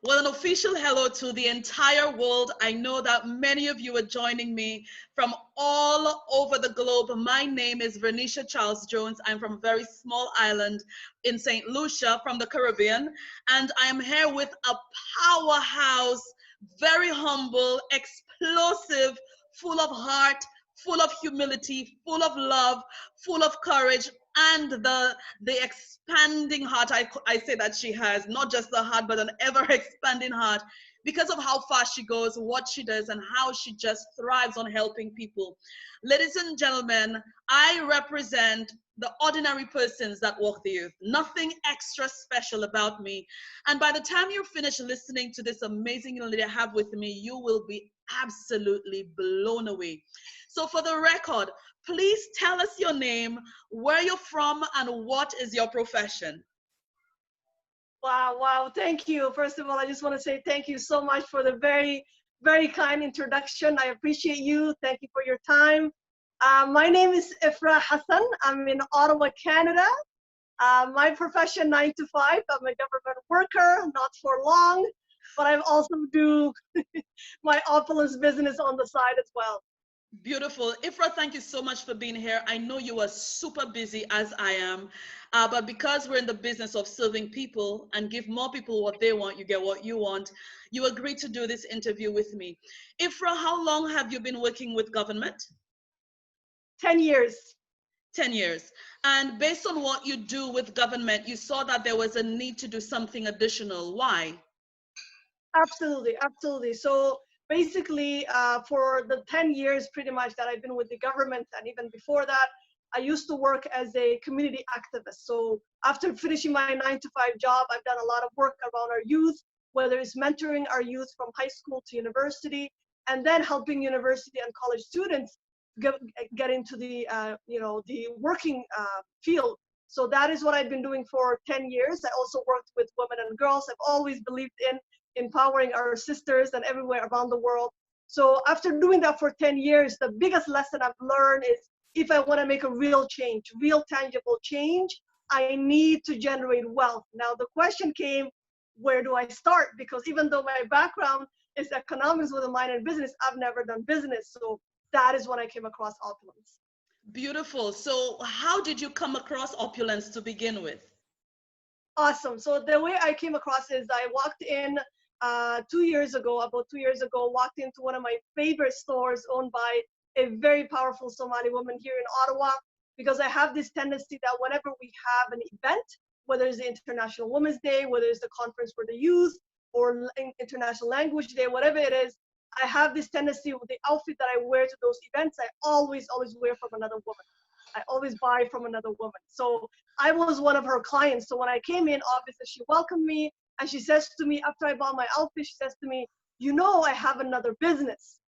Well, an official hello to the entire world. I know that many of you are joining me from all over the globe. My name is Vernisha Charles-Jones. I'm from a very small island in St. Lucia from the Caribbean, and I am here with a powerhouse, very humble, explosive, full of heart, full of humility, full of love, full of courage, and the expanding heart. I say that she has not just the heart but an ever expanding heart because of how fast she goes, what she does, and how she just thrives on helping people. Ladies and gentlemen, I represent the ordinary persons that walk the earth. Nothing extra special about me. And by the time you finish listening to this amazing young lady I have with me, you will be absolutely blown away. So for the record, please tell us your name, where you're from, and what is your profession. Wow, wow. Thank you. First of all, I just want to say thank you so much for the very, very kind introduction. I appreciate you. Thank you for your time. My name is Ifra Hassan. I'm in Ottawa, Canada. My profession, 9 to 5. I'm a government worker, not for long, but I also do my opulence business on the side as well. Beautiful. Ifra, thank you so much for being here. I know you are super busy as I am, but because we're in the business of serving people and give more people what they want, you get what you want, you agreed to do this interview with me. Ifra, how long have you been working with government? 10 years. 10 years. And based on what you do with government, you saw that there was a need to do something additional. Why? Absolutely, absolutely. So basically, for the 10 years pretty much that I've been with the government, and even before that, I used to work as a community activist. So after finishing my 9 to 5 job, I've done a lot of work around our youth, whether it's mentoring our youth from high school to university, and then helping university and college students get, get into the working field. So that is what I've been doing for 10 years. I also worked with women and girls. I've always believed in empowering our sisters and everywhere around the world. So after doing that for 10 years, the biggest lesson I've learned is if I want to make a real change, real tangible change, I need to generate wealth. Now the question came, where do I start? Because even though my background is economics with a minor in business, I've never done business. So that is when I came across opulence. Beautiful. So, how did you come across opulence to begin with? Awesome. So the way I came across is I walked in 2 years ago, about 2 years ago, walked into one of my favorite stores owned by a very powerful Somali woman here in Ottawa, because I have this tendency that whenever we have an event, whether it's the International Women's Day, whether it's the Conference for the Youth, or International Language Day, whatever it is, I have this tendency with the outfit that I wear to those events, I always wear from another woman. I always buy from another woman. So I was one of her clients. So when I came in, obviously she welcomed me and she says to me, after I bought my outfit, she says to me, you know, I have another business.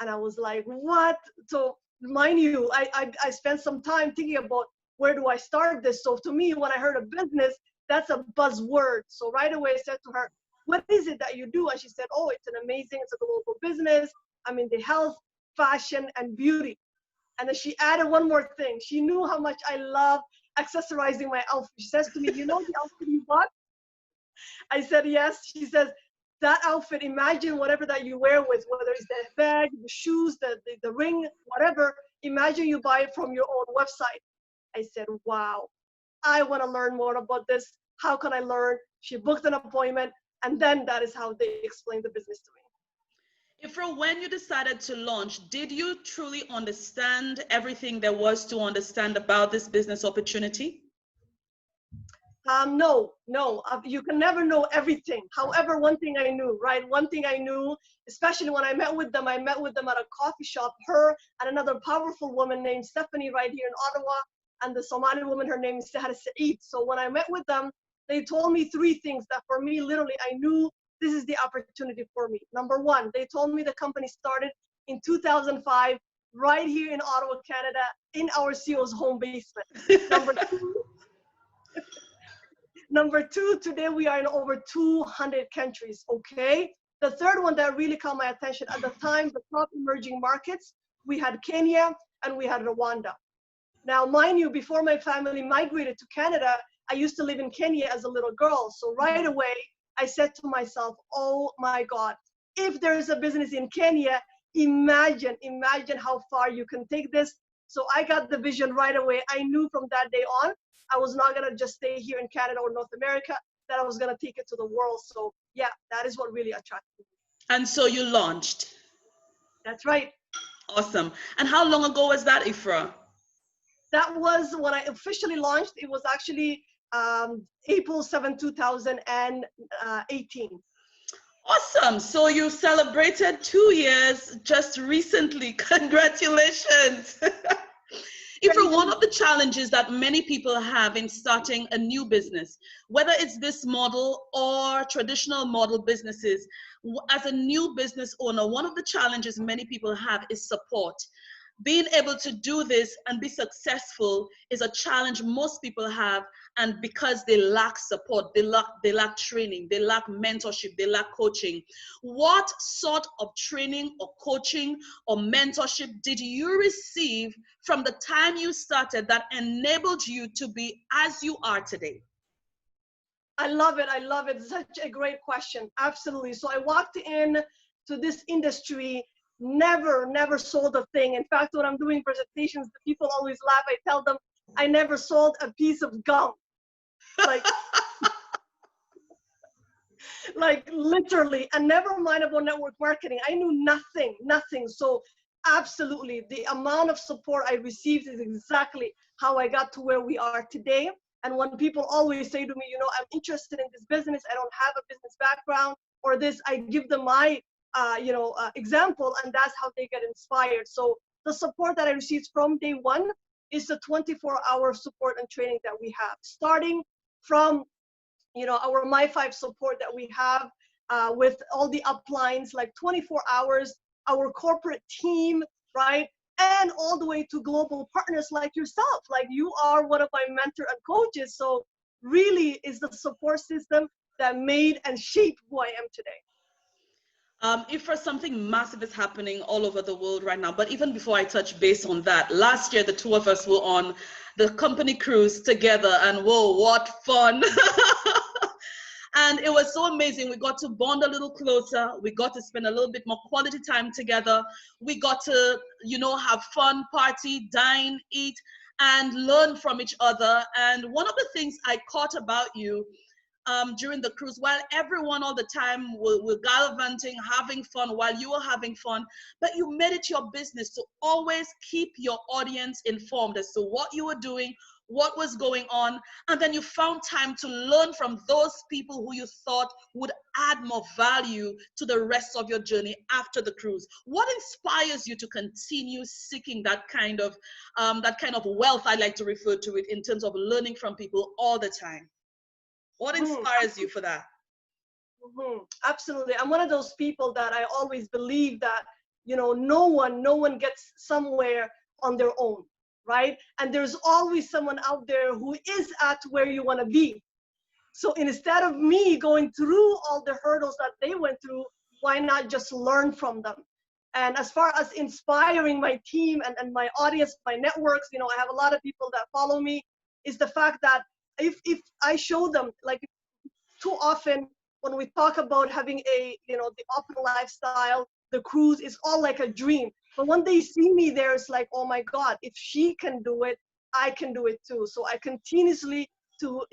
And I was like, what? So mind you, I spent some time thinking about where do I start this? So to me, when I heard a business, that's a buzzword. So right away I said to her, what is it that you do? And she said, oh, it's a global business. I'm in the health, fashion, and beauty. And then she added one more thing. She knew how much I love accessorizing my outfit. She says to me, you know the outfit you bought? I said, yes. She says, that outfit, imagine whatever that you wear with, whether it's the bag, the shoes, the ring, whatever, imagine you buy it from your own website. I said, wow, I want to learn more about this. How can I learn? She booked an appointment, and then that is how they explained the business to me. Ifra, when you decided to launch, did you truly understand everything there was to understand about this business opportunity? No, no, you can never know everything. However, one thing I knew, right? One thing I knew, especially when I met with them at a coffee shop, her and another powerful woman named Stephanie right here in Ottawa, and the Somali woman, her name is Sahar Saeed. So when I met with them, they told me three things that for me, literally, I knew this is the opportunity for me. Number one, they told me the company started in 2005, right here in Ottawa, Canada, in our CEO's home basement. Number two, Number two, today we are in over 200 countries, okay? The third one that really caught my attention at the time, the top emerging markets, we had Kenya and we had Rwanda. Now, mind you, before my family migrated to Canada, I used to live in Kenya as a little girl. So right away, I said to myself, oh my God, if there is a business in Kenya, imagine how far you can take this. So I got the vision right away. I knew from that day on, I was not going to just stay here in Canada or North America, that I was going to take it to the world. So yeah, that is what really attracted me. And so you launched. That's right. Awesome. And how long ago was that, Ifra? That was when I officially launched. It was actually April 7, 2018. Awesome. So you celebrated 2 years just recently. Congratulations. Ifra, one of the challenges that many people have in starting a new business, whether it's this model or traditional model businesses, as a new business owner, one of the challenges many people have is support. Being able to do this and be successful is a challenge most people have, and because they lack support, they lack training, they lack mentorship, they lack coaching. What sort of training or coaching or mentorship did you receive from the time you started that enabled you to be as you are today? I love it. I love it. Such a great question. Absolutely. So I walked in to this industry, never sold a thing. In fact, when I'm doing presentations, the people always laugh. I tell them I never sold a piece of gum. Like, like literally, and never mind about network marketing. I knew nothing. So absolutely, the amount of support I received is exactly how I got to where we are today. And when people always say to me, I'm interested in this business, I don't have a business background or this, I give them my, example, and that's how they get inspired. So the support that I received from day one is the 24-hour support and training that we have, starting from our My5 support that we have with all the uplines, like 24 hours, our corporate team, right? And all the way to global partners like yourself. Like, you are one of my mentor and coaches. So really is the support system that made and shaped who I am today. If for something massive is happening all over the world right now, but even before I touch base on that, last year the two of us were on the company cruise together, and whoa, what fun! And it was so amazing. We got to bond a little closer. We got to spend a little bit more quality time together. We got to, have fun, party, dine, eat, and learn from each other. And one of the things I caught about you during the cruise, while everyone all the time were gallivanting, having fun, while you were having fun, but you made it your business to always keep your audience informed as to what you were doing, what was going on, and then you found time to learn from those people who you thought would add more value to the rest of your journey after the cruise. What inspires you to continue seeking that kind of wealth, I like to refer to it, in terms of learning from people all the time? What inspires you for that? Absolutely. I'm one of those people that I always believe that, no one gets somewhere on their own, right? And there's always someone out there who is at where you want to be. So instead of me going through all the hurdles that they went through, why not just learn from them? And as far as inspiring my team and my audience, my networks, I have a lot of people that follow me, is the fact that if I show them, like, too often when we talk about having the open lifestyle, the cruise is all like a dream. But when they see me there, it's like, oh my God, if she can do it, I can do it too. So I continuously to,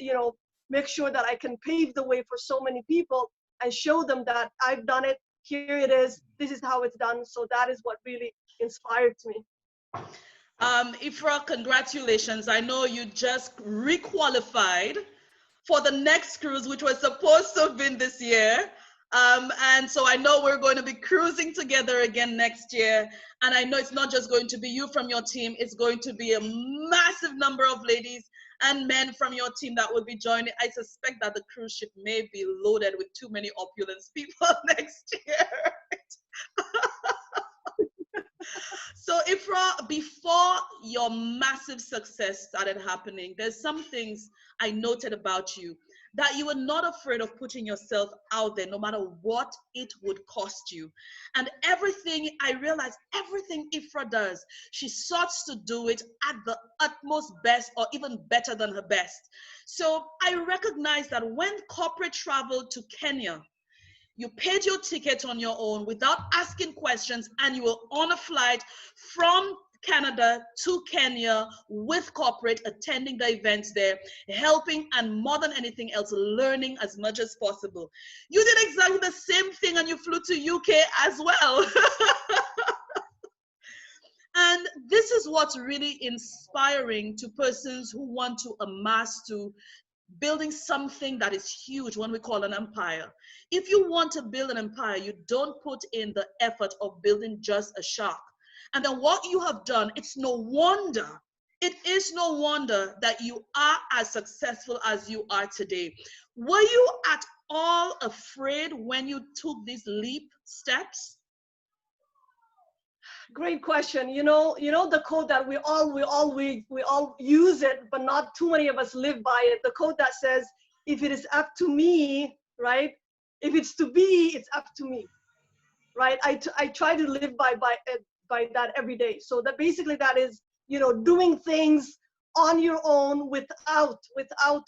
make sure that I can pave the way for so many people and show them that I've done it. Here it is. This is how it's done. So that is what really inspired me. Ifra, congratulations. I know you just requalified for the next cruise, which was supposed to have been this year. And so I know we're going to be cruising together again next year. And I know it's not just going to be you from your team, it's going to be a massive number of ladies and men from your team that will be joining. I suspect that the cruise ship may be loaded with too many opulence people next year. So Ifra, before your massive success started happening, there's some things I noted about you, that you were not afraid of putting yourself out there no matter what it would cost you. And everything, I realized everything Ifra does, she sought to do it at the utmost best or even better than her best. So I recognize that when corporate traveled to Kenya, you paid your ticket on your own without asking questions, and you were on a flight from Canada to Kenya with corporate, attending the events there, helping, and more than anything else, learning as much as possible. You did exactly the same thing, and you flew to UK as well. And this is what's really inspiring to persons who want to amass, to building something that is huge, when we call an empire. If you want to build an empire, you don't put in the effort of building just a shop. And then what you have done, it is no wonder that you are as successful as you are today. Were you at all afraid when you took these leap steps? Great question. The code that we all use it, but not too many of us live by it. The code that says, if it is up to me, right? If it's to be, it's up to me, right? I try to live by that every day. So that basically that is, doing things on your own without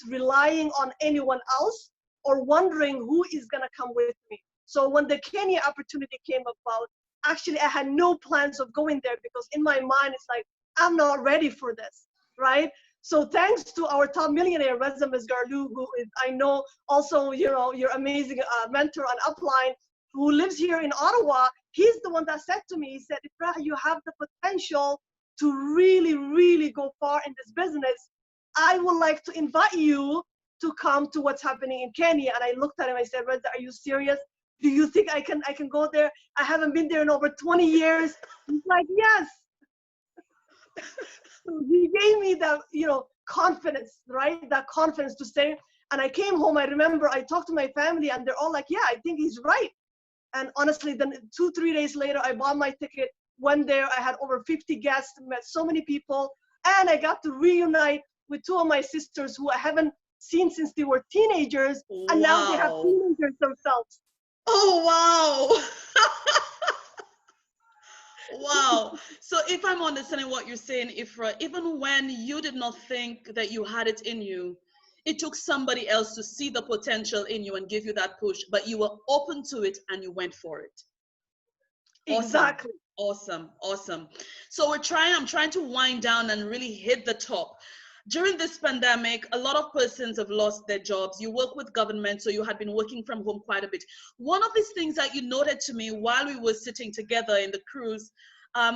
relying on anyone else or wondering who is gonna come with me. So when the Kenya opportunity came about, actually I had no plans of going there, because in my mind it's like, I'm not ready for this, right? So thanks to our top millionaire, Reza Mizgarlu, who is, I know, also, your amazing mentor on Upline, who lives here in Ottawa. He's the one that said to me, he said, Ifrah, you have the potential to really, really go far in this business. I would like to invite you to come to what's happening in Kenya. And I looked at him, I said, Reza, are you serious? Do you think I can go there? I haven't been there in over 20 years. He's like, yes. So he gave me that, confidence, right? That confidence to say. And I came home, I remember I talked to my family and they're all like, yeah, I think he's right. And honestly, then 2-3 days later, I bought my ticket, went there. I had over 50 guests, met so many people. And I got to reunite with two of my sisters who I haven't seen since they were teenagers. And now they have teenagers themselves. Oh, wow. Wow. So if I'm understanding what you're saying, Ifra, even when you did not think that you had it in you, it took somebody else to see the potential in you and give you that push, but you were open to it and you went for it. Exactly. Awesome. Awesome. So I'm trying to wind down and really hit the top. During this pandemic, a lot of persons have lost their jobs. You work with government, so you had been working from home quite a bit. One of these things that you noted to me while we were sitting together in the cruise,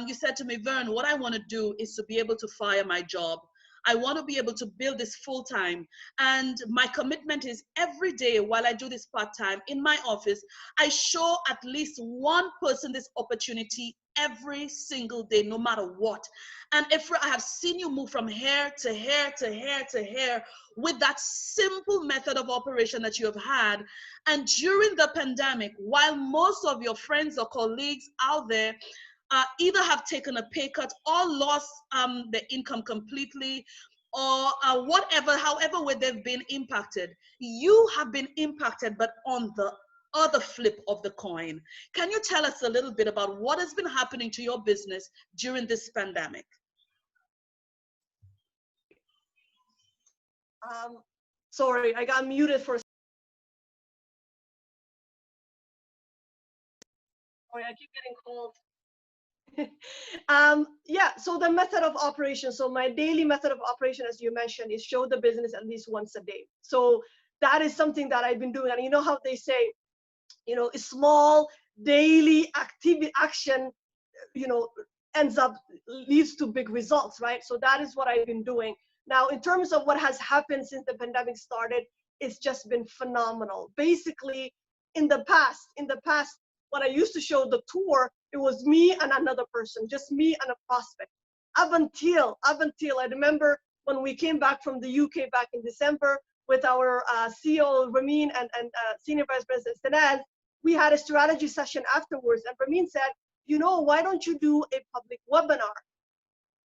you said to me, Vern, what I want to do is to be able to fire my job. I want to be able to build this full time. And my commitment is every day while I do this part time in my office, I show at least one person this opportunity every single day, no matter what. And if I have seen you move from hair to hair to hair to hair with that simple method of operation that you have had. And during the pandemic, while most of your friends or colleagues out there either have taken a pay cut or lost their income completely, or whatever, however way they've been impacted, you have been impacted, but on the other flip of the coin. Can you tell us a little bit about what has been happening to your business during this pandemic? Sorry, I got muted for a second. Sorry, I keep getting cold. Yeah, so the method of operation. So my daily method of operation, as you mentioned, is show the business at least once a day. So that is something that I've been doing. And you know how they say, a small daily action, ends up leads to big results, right? So that is what I've been doing. Now, in terms of what has happened since the pandemic started, it's just been phenomenal. Basically, in the past, when I used to show the tour, it was me and another person, just me and a prospect. Up until I remember when we came back from the UK back in December with our CEO Ramin and Senior Vice President Sanaz, we had a strategy session afterwards, and Ramin said, why don't you do a public webinar?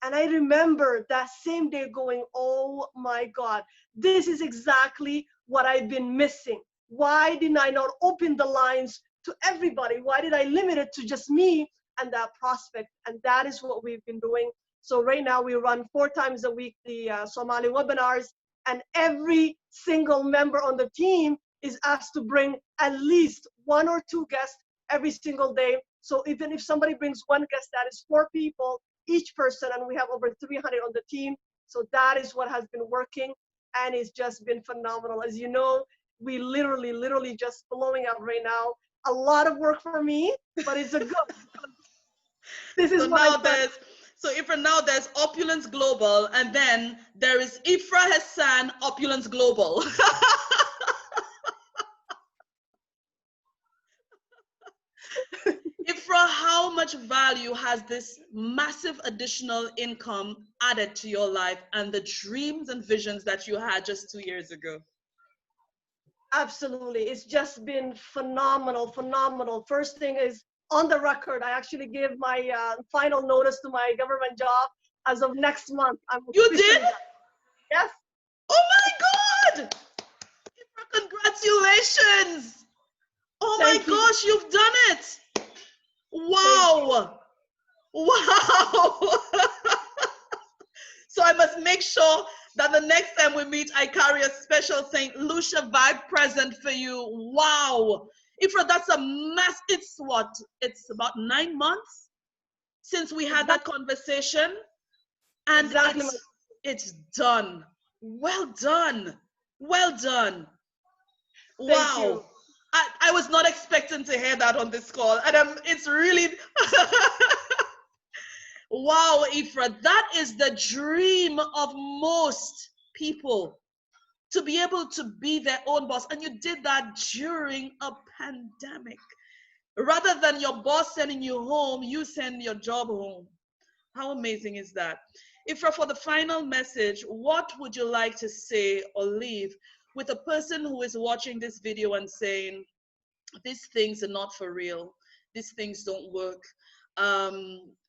And I remember that same day going, oh my God, this is exactly what I've been missing. Why didn't I not open the lines to everybody? Why did I limit it to just me and that prospect? And that is what we've been doing. So right now we run 4 times a week the Somali webinars, and every single member on the team is asked to bring at least 1 or 2 guests every single day. So even if somebody brings one guest, that is 4 people each person, and we have over 300 on the team. So that is what has been working, and it's just been phenomenal. As you know, we literally just blowing up right now. A lot of work for me, but it's a good. This is So what I now started. there's Opulence Global, and then there is Ifra Hassan Opulence Global. Ifra, how much value has this massive additional income added to your life and the dreams and visions that you had just 2 years ago? Absolutely. It's just been phenomenal. First thing is, on the record, I actually gave my final notice to my government job as of next month. I'm You did? officially done. Yes. Oh my God! Ifra, congratulations! Oh my Thank you. gosh, you've done it! Thank you. Wow! Wow! So I must make sure that the next time we meet, I carry a special St. Lucia vibe present for you. Wow. Ifra, that's a mass. It's what? It's about 9 months since we had that Exactly. conversation, and Exactly. it's done. Well done. Well done. Thank you. Wow. I was not expecting to hear that on this call. And it's really wow, Ifra, that is the dream of most people, to be able to be their own boss. And you did that during a pandemic. Rather than your boss sending you home, you send your job home. How amazing is that? Ifra, for the final message, what would you like to say or leave with a person who is watching this video and saying, these things are not for real, these things don't work,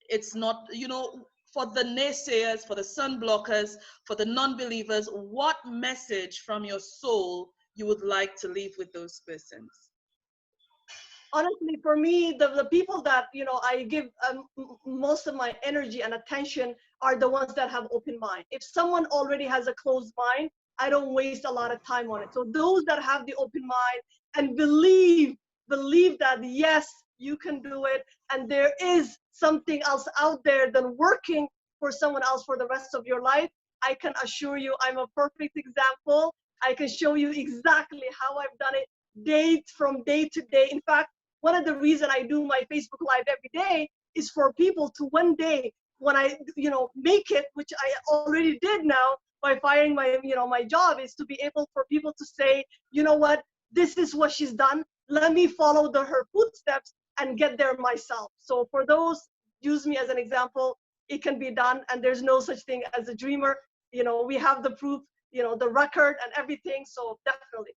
it's not, for the naysayers, for the sun blockers, for the non-believers, what message from your soul you would like to leave with those persons? Honestly, for me, the people that I give most of my energy and attention are the ones that have open mind. If someone already has a closed mind, I don't waste a lot of time on it. So those that have the open mind and believe that yes, you can do it, and there is something else out there than working for someone else for the rest of your life, I can assure you I'm a perfect example. I can show you exactly how I've done it from day to day. In fact, one of the reasons I do my Facebook Live every day is for people to one day, when I, make it, which I already did now by firing my job, is to be able for people to say, you know what, this is what she's done. Let me follow her footsteps and get there myself. So for those, use me as an example. It can be done, and there's no such thing as a dreamer. We have the proof, the record and everything. So definitely,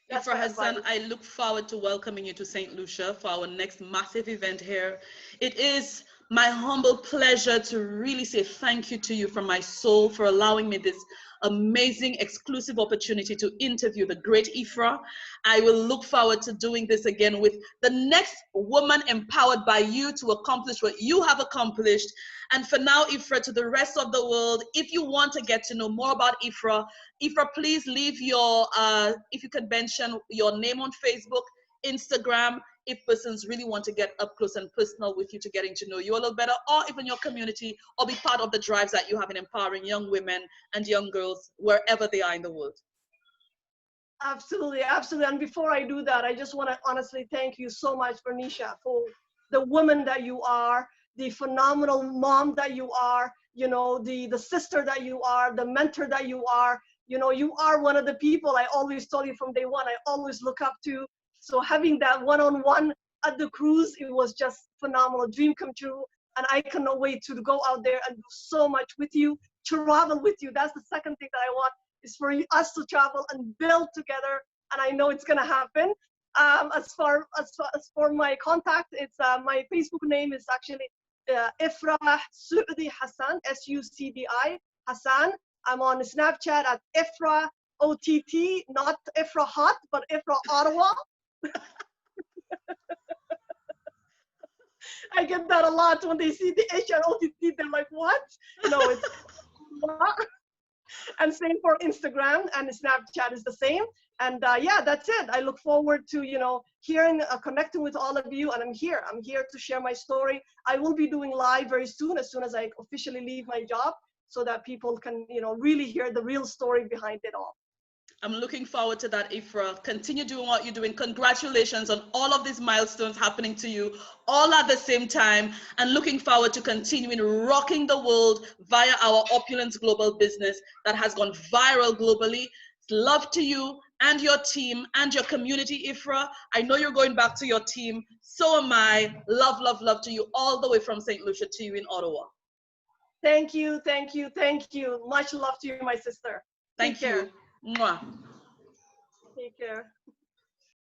that's Ifra my advice. Hassan, I look forward to welcoming you to St. Lucia for our next massive event here. It is my humble pleasure to really say thank you to you from my soul for allowing me this amazing exclusive opportunity to interview the great Ifra. I will look forward to doing this again with the next woman empowered by you to accomplish what you have accomplished. And for now, Ifra, to the rest of the world, if you want to get to know more about Ifra, please leave your, if you could mention your name on Facebook, Instagram, if persons really want to get up close and personal with you, to getting to know you a little better, or even your community, or be part of the drives that you have in empowering young women and young girls wherever they are in the world. Absolutely, absolutely. And before I do that, I just want to honestly thank you so much, Vernisha, for the woman that you are, the phenomenal mom that you are, the sister that you are, the mentor that you are. You are one of the people I always told you from day one, I always look up to. So having that one-on-one at the cruise, it was just phenomenal, dream come true. And I cannot wait to go out there and do so much with you, travel with you. That's the second thing that I want, is for us to travel and build together. And I know it's going to happen. As for my contact, it's my Facebook name is actually Ifra Su'di Hassan, Sucdi Hassan. I'm on Snapchat at Ifra OTT, not Ifra Hot, but Ifra Ottawa. I get that a lot when they see the H and OTT. They're like, "What?" No, it's and same for Instagram and Snapchat is the same. And yeah, that's it. I look forward to hearing, connecting with all of you, and I'm here. I'm here to share my story. I will be doing live very soon, as soon as I officially leave my job, so that people can really hear the real story behind it all. I'm looking forward to that, Ifra. Continue doing what you're doing. Congratulations on all of these milestones happening to you all at the same time, and looking forward to continuing rocking the world via our Opulence Global business that has gone viral globally. Love to you and your team and your community, Ifra. I know you're going back to your team. So am I. Love, love, love to you all the way from St. Lucia to you in Ottawa. Thank you, thank you, thank you. Much love to you, my sister. Take Thank care. you. Mwah. Take care.